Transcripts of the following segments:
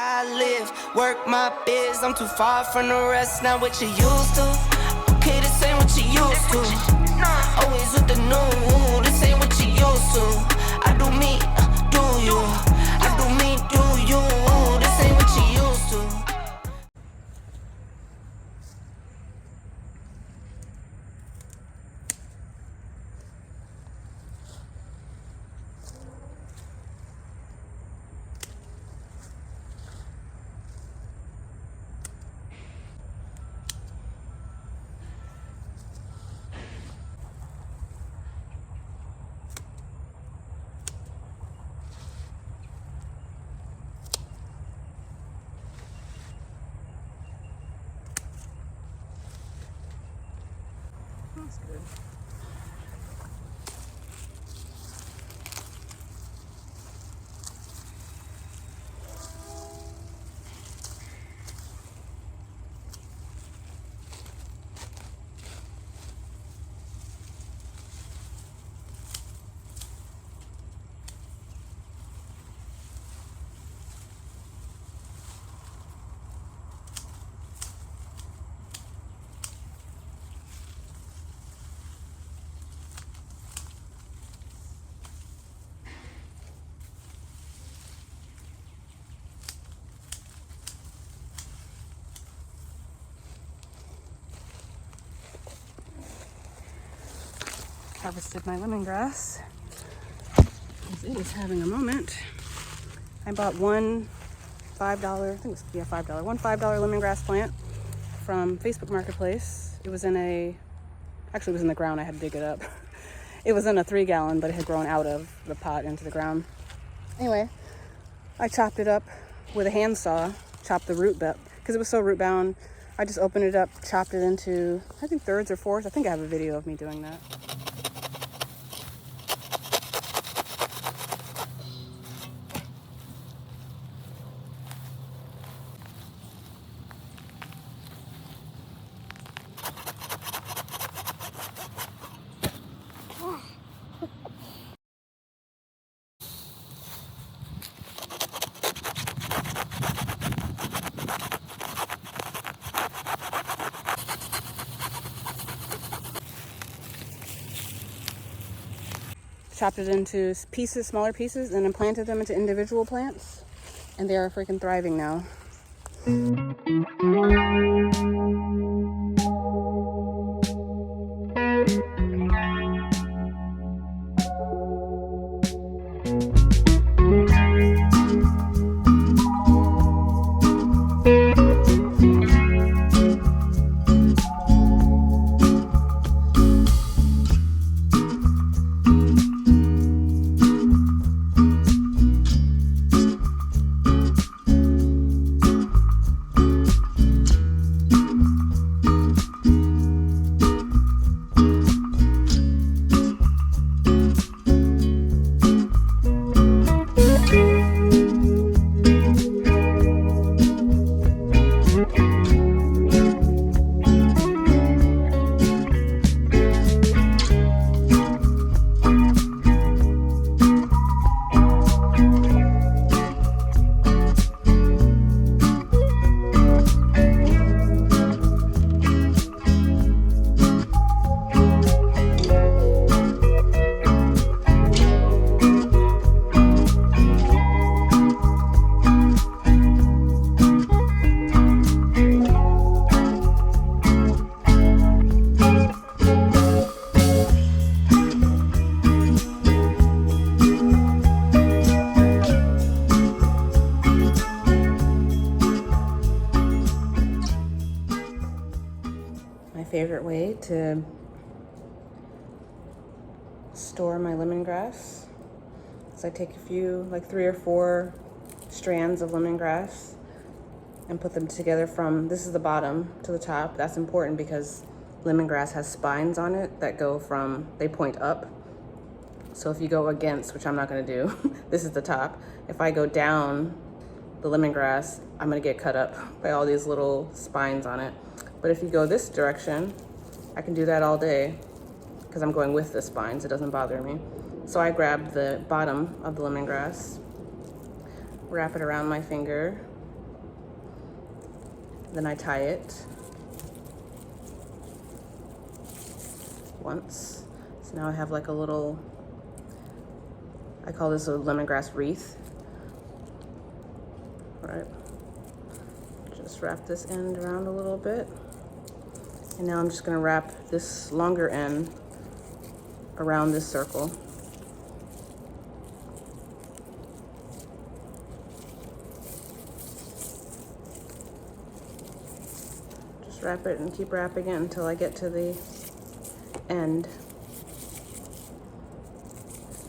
I live, work my biz. I'm too far from the rest, not what you used to. Okay, this ain't what you used to. Always with the new, this ain't what you used to. I do me, do you? I do me, do you? This ain't what you used to. That's good. Harvested my lemongrass because it is having a moment. I bought one $5, I think it was, yeah, $5, one $5 lemongrass plant from Facebook Marketplace. It was in actually it was in the ground, I had to dig it up. It was in a 3-gallon, but it had grown out of the pot into the ground. Anyway, I chopped it up with a handsaw, chopped the root up, because it was so root bound. I just opened it up, chopped it into, I think, thirds or fourths. I think I have a video of me doing that. Chopped it into pieces, smaller pieces, and then planted them into individual plants. And they are freaking thriving now. Favorite way to store my lemongrass is I take a few, like 3 or 4 strands of lemongrass and put them together from, this is the bottom to the top. That's important because lemongrass has spines on it that go from, they point up. So if you go against, which I'm not gonna do, this is the top. If I go down the lemongrass, I'm gonna get cut up by all these little spines on it. But if you go this direction, I can do that all day because I'm going with the spines, it doesn't bother me. So I grab the bottom of the lemongrass, wrap it around my finger, Then I tie it once. So now I have like a little, I call this a lemongrass wreath. All right. Just wrap this end around a little bit. And now I'm just gonna wrap this longer end around this circle. Just wrap it and keep wrapping it until I get to the end.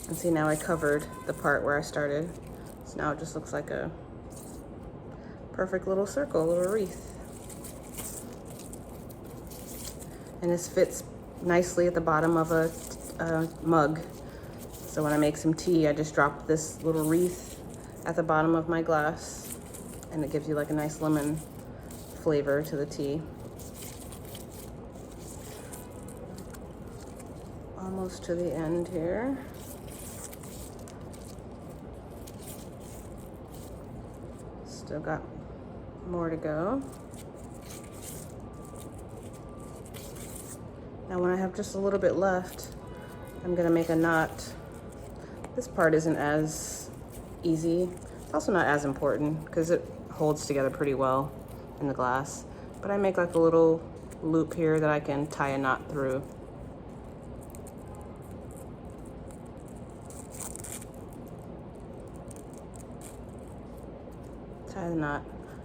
And see, now I covered the part where I started. So now it just looks like a perfect little circle, a little wreath. And this fits nicely at the bottom of a mug. So when I make some tea, I just drop this little wreath at the bottom of my glass, and it gives you like a nice lemon flavor to the tea. Almost to the end here. Still got more to go. Now when I have just a little bit left, I'm gonna make a knot. This part isn't as easy. It's also not as important because it holds together pretty well in the glass. But I make like a little loop here that I can tie a knot through. Tie the knot.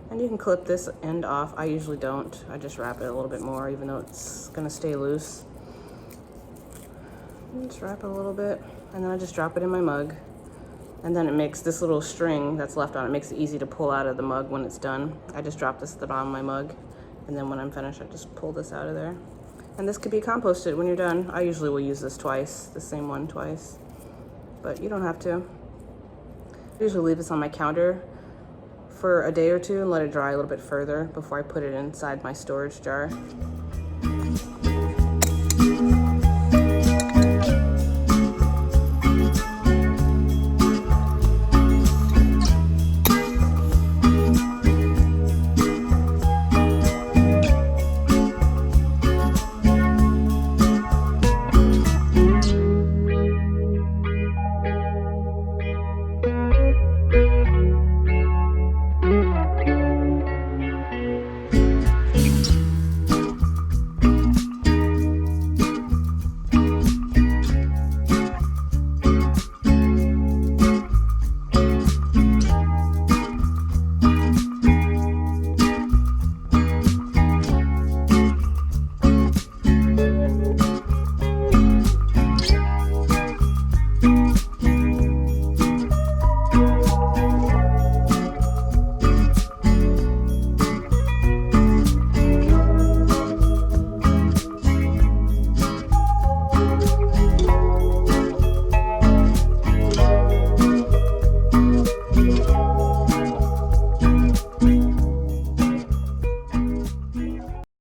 And you can clip this end off. I usually don't. I just wrap it a little bit more, even though it's gonna stay loose. And just wrap it a little bit, and then I just drop it in my mug. And then it makes this little string that's left on it, makes it easy to pull out of the mug when it's done. I just drop this at the bottom of my mug, and then when I'm finished, I just pull this out of there. And this could be composted when you're done. I usually will use this twice, the same one twice, but you don't have to. I usually leave this on my counter for a day or two and let it dry a little bit further before I put it inside my storage jar.